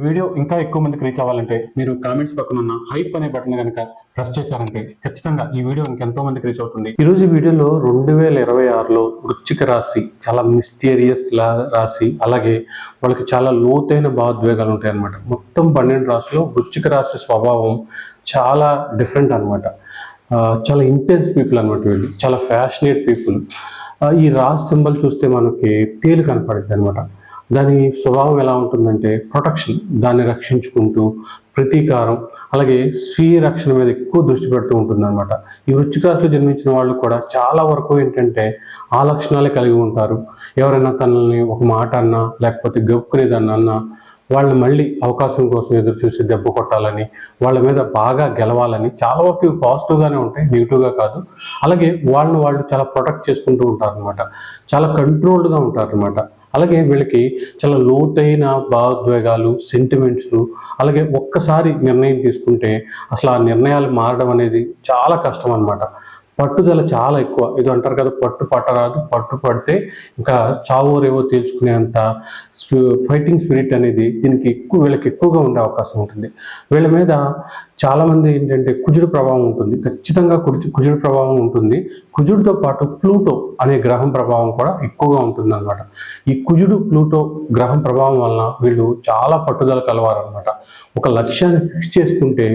Video ఇంకా ఎక్కువ మందికి రీచ్ అవ్వాలంటే మీరు కామెంట్స్ పక్కన ఉన్న హైప్ అనే బటన్ కనుక ప్రెస్ చేశారంటే ఖచ్చితంగా ఈ వీడియో ఇంకెంతో మందికి రీచ్ అవుతుంది. ఈ రోజు వీడియోలో 2026లో వృశ్చిక రాశి చాలా మిస్టీరియస్ రాశి, అలాగే వాళ్ళకి చాలా లోతైన భావోద్వేగాలు ఉంటాయి అన్నమాట. మొత్తం 12 రాశిలో వృశ్చిక రాశి స్వభావం చాలా డిఫరెంట్ అనమాట. చాలా ఇంటెన్స్ పీపుల్ అనమాట. వీళ్ళు చాలా ఫ్యాషనేట్ పీపుల్. ఈ రాశి సింబల్ చూస్తే మనకి తేలు కనపడుతుంది అనమాట. దాని స్వభావం ఎలా ఉంటుందంటే ప్రొటెక్షన్, దాన్ని రక్షించుకుంటూ ప్రతీకారం, అలాగే స్వీయ రక్షణ మీద ఎక్కువ దృష్టి పెడుతూ ఉంటుంది అనమాట. ఈ వృశ్చిక రాశిలో జన్మించిన వాళ్ళు కూడా చాలా వరకు ఏంటంటే ఆ లక్షణాలే కలిగి ఉంటారు. ఎవరైనా తనని ఒక మాట అన్నా, లేకపోతే గెలుపుకునేదాన్ని అన్నా వాళ్ళని మళ్ళీ అవకాశం కోసం ఎదురు చూసి దెబ్బ కొట్టాలని, వాళ్ళ మీద బాగా గెలవాలని చాలా వరకు పాజిటివ్గానే ఉంటాయి, నెగిటివ్గా కాదు. అలాగే వాళ్ళని వాళ్ళు చాలా ప్రొటెక్ట్ చేసుకుంటూ ఉంటారు అనమాట. చాలా కంట్రోల్డ్గా ఉంటారు అనమాట. అలాగే వీళ్ళకి చాలా లోతైన భావోద్వేగాలు, సెంటిమెంట్స్, అలాగే ఒక్కసారి నిర్ణయం తీసుకుంటే అసలు ఆ నిర్ణయాలు మారడం అనేది చాలా కష్టం అనమాట. పట్టుదల చాలా ఎక్కువ. ఇది అంటారు కదా, పట్టు పట్టరాదు, పట్టు పడితే ఇంకా చావోరేవో తేల్చుకునేంత ఫైటింగ్ స్పిరిట్ అనేది వీళ్ళకి ఎక్కువగా ఉండే అవకాశం ఉంటుంది. వీళ్ళ మీద చాలామంది ఏంటంటే కుజుడు ప్రభావం ఉంటుంది, ఖచ్చితంగా కుజుడు ప్రభావం ఉంటుంది. కుజుడితో పాటు ప్లూటో అనే గ్రహం ప్రభావం కూడా ఎక్కువగా ఉంటుంది అనమాట. ఈ కుజుడు ప్లూటో గ్రహం ప్రభావం వలన వీళ్ళు చాలా పట్టుదల కలవారనమాట. ఒక లక్ష్యాన్ని ఫిక్స్ చేసుకుంటే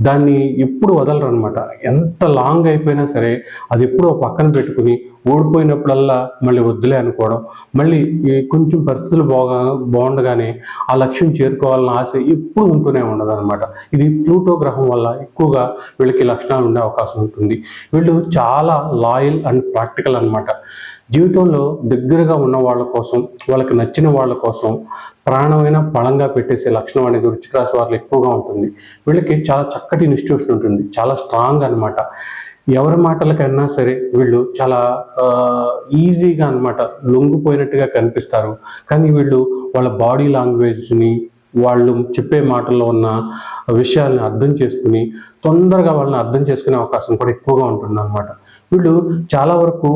దాన్ని ఎప్పుడు వదలరు అనమాట. ఎంత లాంగ్ అయిపోయినా సరే అది ఎప్పుడో పక్కన పెట్టుకుని ఓడిపోయినప్పుడల్లా మళ్ళీ వద్దులే అనుకోవడం, మళ్ళీ కొంచెం పరిస్థితులు బాగుండగానే ఆ లక్ష్యం చేరుకోవాలన్న ఆశ ఎప్పుడు ఉంటూనే ఉండదు అనమాట. ఇది ప్లూటో గ్రహం వల్ల ఎక్కువగా వీళ్ళకి లక్షణాలు ఉండే అవకాశం ఉంటుంది. వీళ్ళు చాలా లాయల్ అండ్ ప్రాక్టికల్ అనమాట. జీవితంలో దగ్గరగా ఉన్న వాళ్ళ కోసం, వాళ్ళకి నచ్చిన వాళ్ళ కోసం ప్రాణమైన బలంగా పెట్టేసే లక్షణం అనేది వృశ్చిక రాశి వారిలో ఎక్కువగా ఉంటుంది. వీళ్ళకి చాలా చక్కటి ఇన్స్టిట్యూషన్ ఉంటుంది, చాలా స్ట్రాంగ్ అనమాట. ఎవరి మాటలకైనా సరే వీళ్ళు చాలా ఈజీగా అనమాట లొంగిపోయినట్టుగా కనిపిస్తారు. కానీ వీళ్ళు వాళ్ళ బాడీ లాంగ్వేజ్ని, వాళ్ళు చెప్పే మాటల్లో ఉన్న విషయాల్ని అర్థం చేసుకుని తొందరగా వాళ్ళని అర్థం చేసుకునే అవకాశం కూడా ఎక్కువగా ఉంటుంది అనమాట. వీళ్ళు చాలా వరకు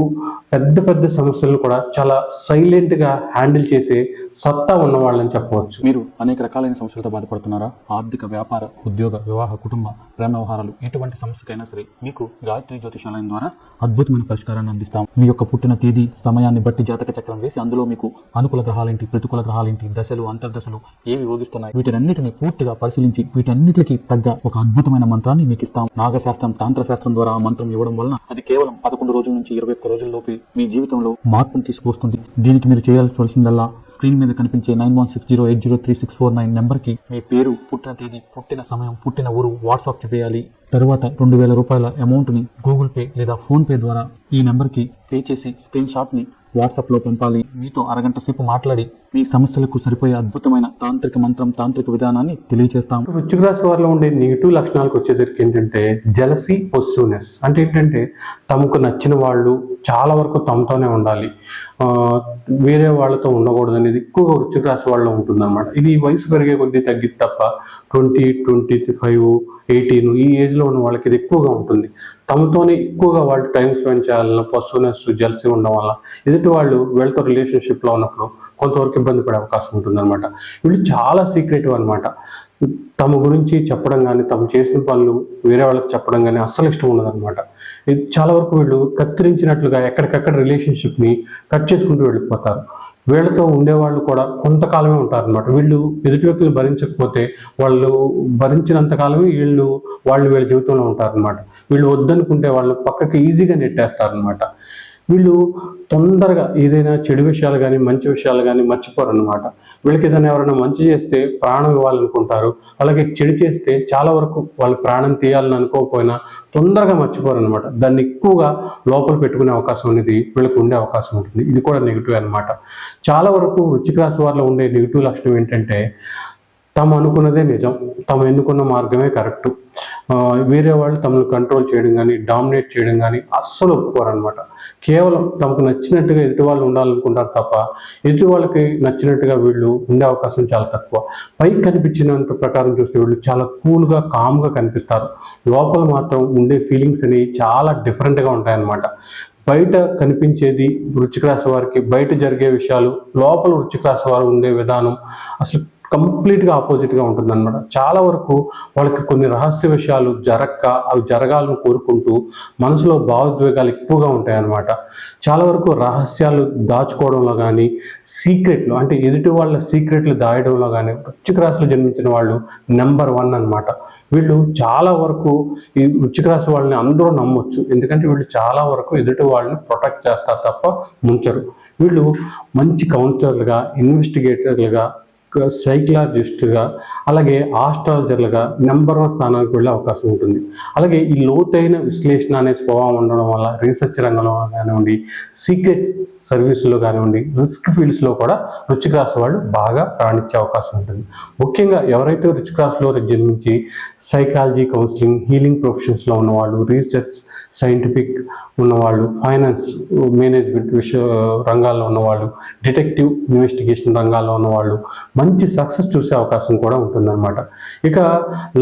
పెద్ద పెద్ద సమస్యలను కూడా చాలా సైలెంట్గా హ్యాండిల్ చేసే సత్తా ఉన్న వాళ్ళని చెప్పవచ్చు. మీరు అనేక రకాలైన సమస్యలతో బాధపడుతున్నారా? ఆర్థిక, వ్యాపార, ఉద్యోగ, వివాహ, కుటుంబ, ప్రేమ వ్యవహారాలు, ఎటువంటి సమస్యకైనా సరే మీకు గాయత్రి జ్యోతిషాలయం ద్వారా అద్భుతమైన పరిష్కారాన్ని అందిస్తాం. మీ యొక్క పుట్టిన తేదీ, సమయాన్ని బట్టి జాతక చక్రం వేసి అందులో మీకు అనుకూల గ్రహాలేంటి, ప్రతికూల గ్రహాలేంటి, దశలు, అంతర్దశలు ఏవి యోగిస్తున్నాయి, వీటన్నిటిని పూర్తిగా పరిశీలించి వీటన్నిటికీ తగ్గ ఒక అద్భుతమైన మంత్రాన్ని మీకు ఇస్తాం. నాగశాస్త్రం, తాంత్రశాస్త్రం ద్వారా ఆ మంత్రం ఇవ్వడం వలన అది కేవలం 11 రోజుల నుంచి 21 రోజుల్లోపే మీ జీవితంలో మార్పును తీసుకువస్తుంది. దీనికి మీరు చేయాల్సిందల్లా స్క్రీన్ మీద కనిపించే 9160803649 నెంబర్కి మీ పేరు, పుట్టిన తేదీ, పుట్టిన సమయం, పుట్టిన ఊరు వాట్సాప్ చేయాలి. తరువాత 2000 రూపాయల అమౌంట్ని గూగుల్ పే లేదా ఫోన్ పే ద్వారా ఈ నెంబర్కి పే చేసి స్క్రీన్ షాట్ని వాట్సాప్లో పంపాలి. మీతో అరగంట సేపు మాట్లాడి మీ సమస్యలకు సరిపోయే అద్భుతమైన తాంత్రిక మంత్రం, తాంత్రిక విధానాన్ని తెలియజేస్తాం. వృశ్చిక రాశి వారిలో ఉండే నెగిటివ్ లక్షణాలకు వచ్చేసరికి ఏంటంటే జెలసీ, పొసెసివ్నెస్. అంటే ఏంటంటే తమకు నచ్చిన వాళ్ళు చాలా వరకు తమతోనే ఉండాలి, వేరే వాళ్ళతో ఉండకూడదు అనేది ఎక్కువగా వృశ్చిక రాశి వాళ్ళలో ఉంటుందన్నమాట. ఇది వయసు పెరిగే కొద్దీ తగ్గిద్ది తప్ప 20, 25, 18 ఈ ఏజ్లో ఉన్న వాళ్ళకి ఇది ఎక్కువగా ఉంటుంది. తమతోనే ఎక్కువగా వాళ్ళు టైం స్పెండ్ చేయాలన్న పొసెసివ్నెస్, జెలసీ ఉండడం వల్ల ఎదుటి వాళ్ళు వీళ్ళతో రిలేషన్షిప్లో ఉన్నప్పుడు కొంతవరకు ఇబ్బంది పడే అవకాశం ఉంటుందన్నమాట. వీళ్ళు చాలా సీక్రెటివ్ అనమాట. తమ గురించి చెప్పడం కానీ, తమ చేసిన పనులు వేరే వాళ్ళకి చెప్పడం కానీ అస్సలు ఇష్టం ఉండదన్నమాట. ఇది చాలా వరకు వీళ్ళు కత్తిరించినట్లుగా ఎక్కడికక్కడ రిలేషన్షిప్ని కట్ చేసుకుంటూ వెళ్ళిపోతారు. వీళ్ళతో ఉండేవాళ్ళు కూడా కొంతకాలమే ఉంటారనమాట. వీళ్ళు ఎదుటి వ్యక్తులు భరించకపోతే వాళ్ళు భరించినంత కాలమే వాళ్ళు వీళ్ళ జీవితంలో ఉంటారనమాట. వీళ్ళు వద్దనుకుంటే వాళ్ళు పక్కకి ఈజీగా నెట్టేస్తారనమాట. వీళ్ళు తొందరగా ఏదైనా చెడు విషయాలు కానీ, మంచి విషయాలు కానీ మర్చిపోరు అనమాట. వీళ్ళకి ఏదైనా ఎవరైనా మంచి చేస్తే ప్రాణం ఇవ్వాలనుకుంటారు, అలాగే చెడు చేస్తే చాలా వరకు వాళ్ళు ప్రాణం తీయాలని అనుకోకపోయినా తొందరగా మర్చిపోరు అనమాట. దాన్ని ఎక్కువగా లోపల పెట్టుకునే అవకాశం అనేది వీళ్ళకి ఉండే అవకాశం ఉంటుంది. ఇది కూడా నెగిటివ్ అనమాట. చాలా వరకు వృశ్చిక రాశి వారిలో ఉండే నెగిటివ్ లక్షణం ఏంటంటే తాము అనుకున్నదే నిజం, తాము ఎన్నుకున్న మార్గమే కరెక్టు. వేరే వాళ్ళు తమను కంట్రోల్ చేయడం కానీ, డామినేట్ చేయడం కానీ అస్సలు ఒప్పుకోరనమాట. కేవలం తమకు నచ్చినట్టుగా ఎదుటి వాళ్ళు ఉండాలనుకుంటారు తప్ప ఎదుటి వాళ్ళకి నచ్చినట్టుగా వీళ్ళు ఉండే అవకాశం చాలా తక్కువ. పైకి కనిపించినంత ప్రకారం చూస్తే వీళ్ళు చాలా కూల్గా, కామ్గా కనిపిస్తారు. లోపల మాత్రం ఉండే ఫీలింగ్స్ అనేవి చాలా డిఫరెంట్గా ఉంటాయన్నమాట. బయట కనిపించేది వృశ్చిక రాశి వారికి, బయట జరిగే విషయాలు, లోపల వృశ్చిక రాశి వారు ఉండే విధానం అసలు కంప్లీట్గా ఆపోజిట్గా ఉంటుందన్నమాట. చాలా వరకు వాళ్ళకి కొన్ని రహస్య విషయాలు అవి జరగాలని కోరుకుంటూ మనసులో భావోద్వేగాలు ఎక్కువగా ఉంటాయన్నమాట. చాలా వరకు రహస్యాలు దాచుకోవడంలో కానీ, సీక్రెట్లు అంటే ఎదుటి వాళ్ళ సీక్రెట్లు దాయడంలో కానీ వృశ్చిక రాశిలో జన్మించిన వాళ్ళు నెంబర్ 1 అన్నమాట. వీళ్ళు చాలా వరకు ఈ వృశ్చిక రాశి వాళ్ళని అందరూ నమ్మొచ్చు. ఎందుకంటే వీళ్ళు చాలా వరకు ఎదుటి వాళ్ళని ప్రొటెక్ట్ చేస్తారు తప్ప ముంచరు. వీళ్ళు మంచి కౌన్సిలర్లుగా, ఇన్వెస్టిగేటర్లుగా, సైకలాజిస్టుగా, అలాగే ఆస్ట్రాలజర్లుగా నెంబర్ 1 స్థానానికి వెళ్ళే అవకాశం ఉంటుంది. అలాగే ఈ లోతైన విశ్లేషణ అనే స్వభావం ఉండడం వల్ల రీసెర్చ్ రంగంలో కానివ్వండి, సీక్రెట్ సర్వీస్లో కానివ్వండి, రిస్క్ ఫీల్డ్స్లో కూడా వృశ్చిక రాశి వాళ్ళు బాగా రాణించే అవకాశం ఉంటుంది. ముఖ్యంగా ఎవరైతే వృశ్చిక రాశిలో జన్మించి సైకాలజీ, కౌన్సిలింగ్, హీలింగ్ ప్రొఫెషన్స్లో ఉన్నవాళ్ళు, రీసెర్చ్, సైంటిఫిక్ ఉన్నవాళ్ళు, ఫైనాన్స్, మేనేజ్మెంట్ రంగాల్లో ఉన్నవాళ్ళు, డిటెక్టివ్ ఇన్వెస్టిగేషన్ రంగాల్లో ఉన్నవాళ్ళు మంచి సక్సెస్ చూసే అవకాశం కూడా ఉంటుందన్నమాట. ఇక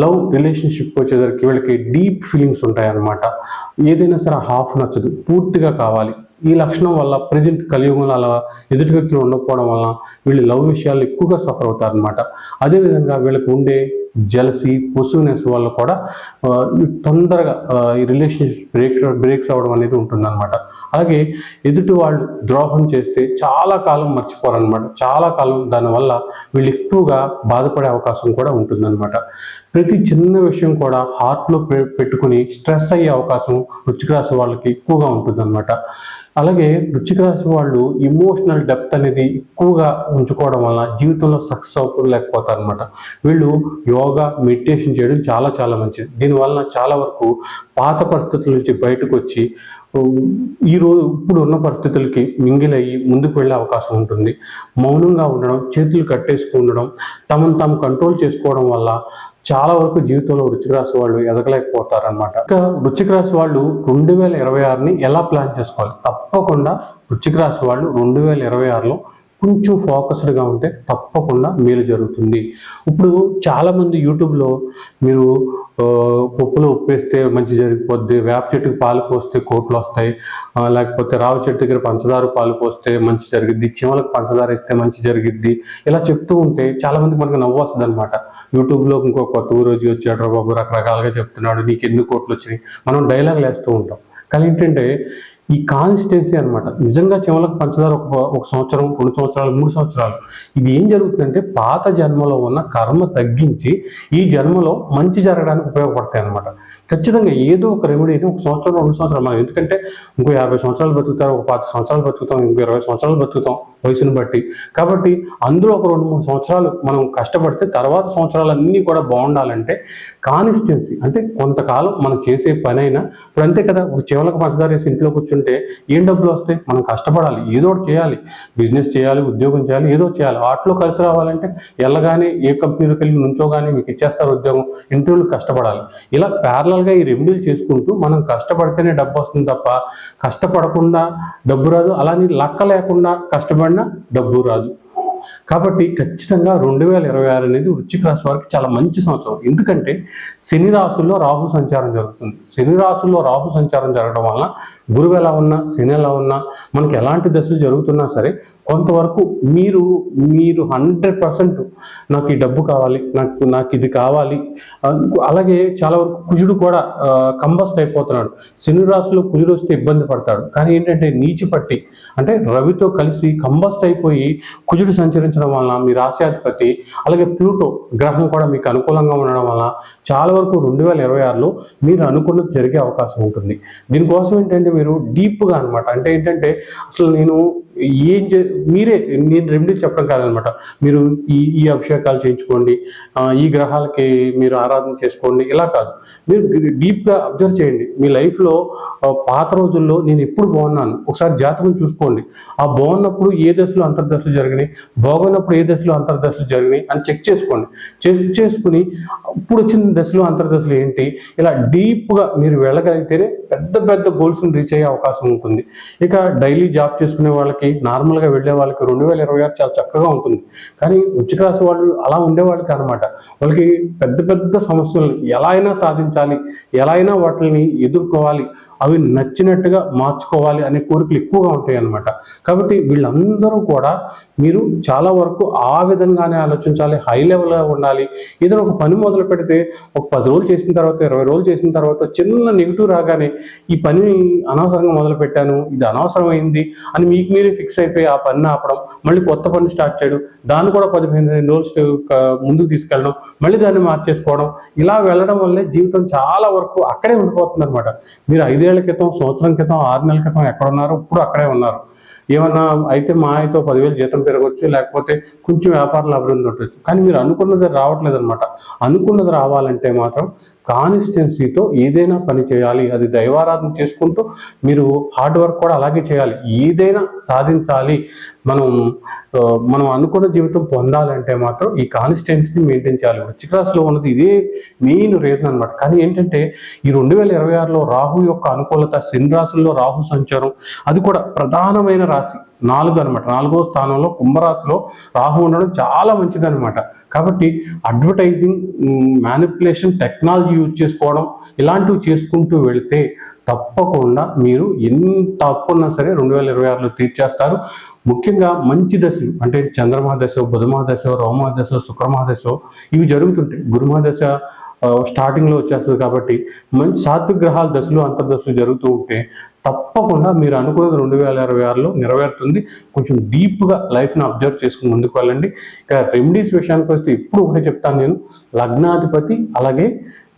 లవ్ రిలేషన్షిప్ వచ్చేసరికి వీళ్ళకి డీప్ ఫీలింగ్స్ ఉంటాయన్నమాట. ఏదైనా సరే హాఫ్ నచ్చదు, పూర్తిగా కావాలి. ఈ లక్షణం వల్ల ప్రజెంట్ కలియుగంలో అలా ఎదుటి వ్యక్తులు ఉండకపోవడం వల్ల వీళ్ళు లవ్ విషయాలు ఎక్కువగా సఫర్ అవుతారనమాట. అదేవిధంగా వీళ్ళకి ఉండే జెలసీ, పొసివ్నెస్ వల్ల కూడా తొందరగా ఈ రిలేషన్షిప్ బ్రేక్స్ అవ్వడం అనేది ఉంటుందన్నమాట. అలాగే ఎదుటి వాళ్ళు ద్రోహం చేస్తే చాలా కాలం మర్చిపోరనమాట. చాలా కాలం దానివల్ల వీళ్ళు ఎక్కువగా బాధపడే అవకాశం కూడా ఉంటుందన్నమాట. ప్రతి చిన్న విషయం కూడా హార్ట్లో పెట్టుకుని స్ట్రెస్ అయ్యే అవకాశం వృశ్చిక రాశి వాళ్ళకి ఎక్కువగా ఉంటుందన్నమాట. అలాగే వృశ్చిక రాశి వాళ్ళు ఎమోషనల్ డెప్త్ అనేది ఎక్కువగా ఉంచుకోవడం వల్ల జీవితంలో సక్సెస్ అవ్వలేకపోతారు అనమాట. వీళ్ళు యోగా, మెడిటేషన్ చేయడం చాలా చాలా మంచిది. దీనివల్ల చాలా వరకు పాత పరిస్థితుల నుంచి బయటకు వచ్చి ఇప్పుడు ఉన్న పరిస్థితులకి మింగిల్ అయ్యి ముందుకు వెళ్ళే అవకాశం ఉంటుంది. మౌనంగా ఉండడం, చేతులు కట్టేసుకు ఉండడం, తమను తాము కంట్రోల్ చేసుకోవడం వల్ల చాలా వరకు జీవితంలో వృశ్చిక రాశి వాళ్ళు ఎదగలేకపోతారనమాట. ఇంకా వృశ్చిక రాశి వాళ్ళు 2026ని ఎలా ప్లాన్ చేసుకోవాలి? తప్పకుండా వృశ్చిక రాశి వాళ్ళు 2026లో కొంచెం ఫోకస్డ్గా ఉంటే తప్పకుండా మేలు జరుగుతుంది. ఇప్పుడు చాలామంది యూట్యూబ్లో మీరు పప్పులో ఉప్పేస్తే మంచి జరిగిపోద్ది, వేప చెట్టుకి పాలు పోస్తే కోట్లు వస్తాయి, లేకపోతే రావి చెట్టు దగ్గర పంచదార పాలు పోస్తే మంచి జరిగిద్ది, చీమలకు పంచదార ఇస్తే మంచి జరిగిద్ది, ఇలా చెప్తూ ఉంటే చాలామందికి మనకు నవ్వు వస్తుంది అనమాట. యూట్యూబ్లో ఇంకో కొత్త గురూజీ వచ్చాడు బాబు, రకరకాలుగా చెప్తున్నాడు, నీకు ఎన్ని కోట్లు వచ్చినాయి, మనం డైలాగులు వేస్తూ ఉంటాం. కానీ ఏంటంటే ఈ కాన్సిస్టెన్సీ అనమాట. నిజంగా చీమలకు పంచదార ఒక సంవత్సరం, 2 సంవత్సరాలు, 3 సంవత్సరాలు, ఇది ఏం జరుగుతుందంటే పాత జన్మలో ఉన్న కర్మ తగ్గించి ఈ జన్మలో మంచి జరగడానికి ఉపయోగపడతాయి అనమాట. ఖచ్చితంగా ఏదో ఒక రెమెడీని 1 సంవత్సరం, 2 సంవత్సరాలు, మనం ఎందుకంటే ఇంకో 50 సంవత్సరాలు బతుకుతారు, ఒక 50 సంవత్సరాలు బతుకుతాం, ఇంకో 20 సంవత్సరాలు బతుకుతాం వయసును బట్టి. కాబట్టి అందులో ఒక 2-3 సంవత్సరాలు మనం కష్టపడితే తర్వాత సంవత్సరాలన్నీ కూడా బాగుండాలంటే కాన్సిస్టెన్సీ అంటే కొంతకాలం మనం చేసే పని అయినా ఇప్పుడు అంతే కదా. ఇప్పుడు చీమలకు పంచదార వేసి ఇంట్లో కూర్చుంటే ఏం డబ్బులు వస్తాయి? మనం కష్టపడాలి, ఏదో ఒకటి చేయాలి, బిజినెస్ చేయాలి, ఉద్యోగం చేయాలి, ఏదో చేయాలి. వాటిలో కలిసి రావాలంటే వెళ్ళగానే ఏ కంపెనీలోకి వెళ్ళి నుంచోగానే మీకు ఇచ్చేస్తారు ఉద్యోగం, ఇంటర్వ్యూలు కష్టపడాలి. ఇలా ప్యారలల్గా ఈ రెమెడీలు చేసుకుంటూ మనం కష్టపడితేనే డబ్బు వస్తుంది తప్ప కష్టపడకుండా డబ్బు రాదు. అలానే లక్క లేకుండా కష్టపడినా డబ్బు రాదు. కాబట్టి ఖచ్చితంగా 2026 అనేది వృశ్చిక రాశి వారికి చాలా మంచి సంవత్సరం. ఎందుకంటే శని రాశుల్లో రాహు సంచారం జరుగుతుంది. శని రాశుల్లో రాహు సంచారం జరగడం వలన గురువు ఎలా ఉన్నా, శని ఎలా ఉన్నా, మనకి ఎలాంటి దశలు జరుగుతున్నా సరే కొంతవరకు మీరు 100% నాకు ఈ డబ్బు కావాలి, నాకు ఇది కావాలి. అలాగే చాలా వరకు కుజుడు కూడా కంబస్ట్ అయిపోతున్నాడు. శని రాశిలో కుజుడు వస్తే ఇబ్బంది పడతాడు. కానీ ఏంటంటే నీచి పట్టి అంటే రవితో కలిసి కంబస్ట్ అయిపోయి కుజుడు సంచరించడం వలన మీ రాశ్యాధిపతి అలాగే ప్లూటో గ్రహం కూడా మీకు అనుకూలంగా ఉండడం వలన చాలా వరకు 2026లో మీరు అనుకున్నది జరిగే అవకాశం ఉంటుంది. దీనికోసం ఏంటంటే మీరు డీప్గా అనమాట, అంటే ఏంటంటే అసలు నేను నేను రెమెడీ చెప్పడం కాదనమాట. మీరు ఈ అభిషేకాలు చేయించుకోండి, ఈ గ్రహాలకి మీరు ఆరాధన చేసుకోండి, ఇలా కాదు. మీరు డీప్గా అబ్జర్వ్ చేయండి. మీ లైఫ్లో పాత రోజుల్లో నేను ఎప్పుడు బాగున్నాను ఒకసారి జాతకం చూసుకోండి. ఆ బాగున్నప్పుడు ఏ దశలో అంతర్దశలు జరిగినాయి, బాగున్నప్పుడు ఏ దశలో అంతర్దశలు జరిగినాయి అని చెక్ చేసుకోండి. చెక్ చేసుకుని ఇప్పుడు వచ్చిన దశలో అంతర్దశలు ఏంటి, ఇలా డీప్గా మీరు వెళ్ళగలిగితేనే పెద్ద పెద్ద గోల్స్ని రీచ్ అయ్యే అవకాశం ఉంటుంది. ఇక డైలీ జాబ్ చేసుకునే వాళ్ళకి వాళ్ళకి, నార్మల్గా వెళ్ళే వాళ్ళకి 2026 చాలా చక్కగా ఉంటుంది. కానీ వృశ్చిక రాశి వాళ్ళు అలా ఉండేవాళ్ళు కాదనమాట. వాళ్ళకి పెద్ద పెద్ద సమస్యలు ఎలా అయినా సాధించాలి, ఎలా అయినా వాటిని ఎదుర్కోవాలి, అవి నచ్చినట్టుగా మార్చుకోవాలి అనే కోరికలు ఎక్కువగా ఉంటాయి అన్నమాట. కాబట్టి వీళ్ళందరూ కూడా మీరు చాలా వరకు ఆ విధంగానే ఆలోచించాలి, హై లెవెల్లో ఉండాలి. ఏదైనా ఒక పని మొదలు పెడితే ఒక 10 రోజులు చేసిన తర్వాత, 20 రోజులు చేసిన తర్వాత చిన్న నెగిటివ్ రాగానే ఈ పని అనవసరంగా మొదలు పెట్టాను, ఇది అనవసరమైంది అని మీకు మీరే ఫిక్స్ అయిపోయి ఆ పనిని ఆపడం, మళ్ళీ కొత్త పని స్టార్ట్ చేయడం, దాన్ని కూడా 15 రోజులు ముందుకు తీసుకెళ్ళడం, మళ్ళీ దాన్ని మార్చేసుకోవడం, ఇలా వెళ్ళడం వల్లే జీవితం చాలా వరకు అక్కడే ఉండిపోతుంది అనమాట. మీరు 5 ఏళ్ల క్రితం, సంవత్సరం క్రితం, 6 నెలల క్రితం ఎక్కడున్నారో ఇప్పుడు అక్కడే ఉన్నారు. ఏమన్నా అయితే మా అయితే 10,000 జీతం పెరగవచ్చు, లేకపోతే కొంచెం వ్యాపారంలో అభివృద్ధి ఉండొచ్చు. కానీ మీరు అనుకున్నది రావట్లేదు అనమాట. అనుకున్నది రావాలంటే మాత్రం కాన్సిస్టెన్సీతో ఏదైనా పని చేయాలి. అది దైవారాధన చేసుకుంటూ మీరు హార్డ్ వర్క్ కూడా అలాగే చేయాలి. ఏదైనా సాధించాలి, మనం అనుకున్న జీవితం పొందాలంటే మాత్రం ఈ కాన్సిస్టెన్సీ మెయింటైన్ చేయాలి. వృశ్చిక రాశిలో ఉన్నది ఇదే మెయిన్ రీజన్ అనమాట. కానీ ఏంటంటే ఈ 2026లో రాహు యొక్క అనుకూలత, శని రాశుల్లో రాహు సంచారం, అది కూడా ప్రధానమైన రాశి 4 అనమాట. 4వ స్థానంలో కుంభరాశిలో రాహు ఉండడం చాలా మంచిదనమాట. కాబట్టి అడ్వర్టైజింగ్, మ్యానిపులేషన్, టెక్నాలజీ యూజ్ చేసుకోవడం, ఇలాంటివి చేసుకుంటూ వెళితే తప్పకుండా మీరు ఎంత అప్పున్నా సరే 2026లో తీర్చేస్తారు. ముఖ్యంగా మంచి దశలు అంటే చంద్రమా దశ, బుధమా దశ, రోమా దశ, శుక్రమా దశ ఇవి జరుగుతుంటాయి. గురుమా దశ స్టార్టింగ్లో వచ్చేస్తుంది. కాబట్టి మంచి సాత్విక గ్రహాల దశలు, అంతర్దశలు జరుగుతూ ఉంటే తప్పకుండా మీరు అనుకున్నది 2026లో నెరవేరుతుంది. కొంచెం డీప్గా లైఫ్ని అబ్జర్వ్ చేసుకుని ముందుకు వెళ్ళండి. ఇక రెమెడీస్ విషయానికి వస్తే ఇప్పుడు ఒకటే చెప్తాను నేను, లగ్నాధిపతి అలాగే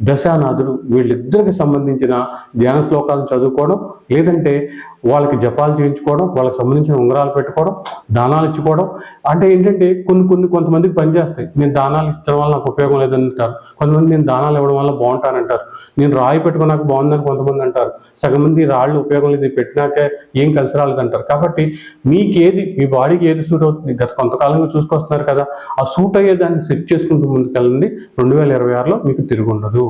దశానాథుడు వీళ్ళిద్దరికి సంబంధించిన ధ్యాన శ్లోకాలను చదువుకోవడం, లేదంటే వాళ్ళకి జపాలు చేయించుకోవడం, వాళ్ళకి సంబంధించిన ఉంగరాలు పెట్టుకోవడం, దానాలు ఇచ్చుకోవడం. అంటే ఏంటంటే కొంతమందికి పనిచేస్తాయి. నేను దానాలు ఇచ్చడం వల్ల నాకు ఉపయోగం లేదని అంటారు. కొంతమంది నేను దానాలు ఇవ్వడం వల్ల బాగుంటానంటారు. నేను రాయి పెట్టుకున్నాక బాగుందని కొంతమంది అంటారు. సగం మంది రాళ్ళు ఉపయోగం లేదు, పెట్టినాకే ఏం కలిసి రాలేదంటారు. కాబట్టి మీ బాడీకి ఏది సూట్ అవుతుంది, గత కొంతకాలంగా చూసుకొస్తున్నారు కదా, ఆ సూట్ అయ్యే దాన్ని సెట్ చేసుకుంటూ ముందుకెళ్ళండి. 2026లో మీకు తిరుగుండదు.